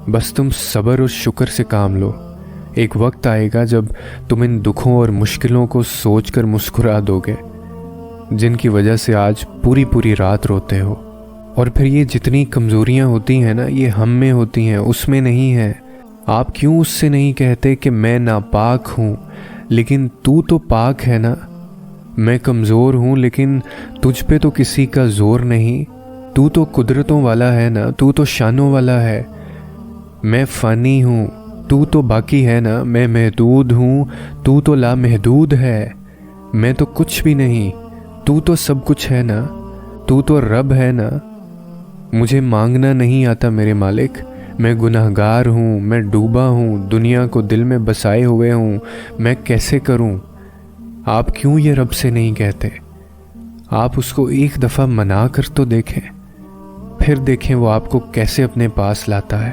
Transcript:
बस तुम सब्र और शुक्र से काम लो। एक वक्त आएगा जब तुम इन दुखों और मुश्किलों को सोचकर मुस्कुरा दोगे, जिनकी वजह से आज पूरी पूरी रात रोते हो। और फिर ये जितनी कमज़ोरियाँ होती हैं ना, ये हम में होती हैं, उसमें नहीं है। आप क्यों उससे नहीं कहते कि मैं नापाक हूँ, लेकिन तू तो पाक है ना। मैं कमज़ोर हूँ लेकिन तुझ पे तो किसी का ज़ोर नहीं। तू तो कुदरतों वाला है ना, तू तो शानों वाला है। मैं फ़ानी हूँ, तू तो बाकी है ना। मैं महदूद हूँ, तू तो लामहदूद है। मैं तो कुछ भी नहीं, तू तो सब कुछ है ना। तू तो रब है ना। मुझे मांगना नहीं आता मेरे मालिक। मैं गुनहगार हूँ, मैं डूबा हूँ, दुनिया को दिल में बसाए हुए हूँ। मैं कैसे करूँ? आप क्यों ये रब से नहीं कहते? आप उसको एक दफ़ा मना कर तो देखें, फिर देखें वो आपको कैसे अपने पास लाता है।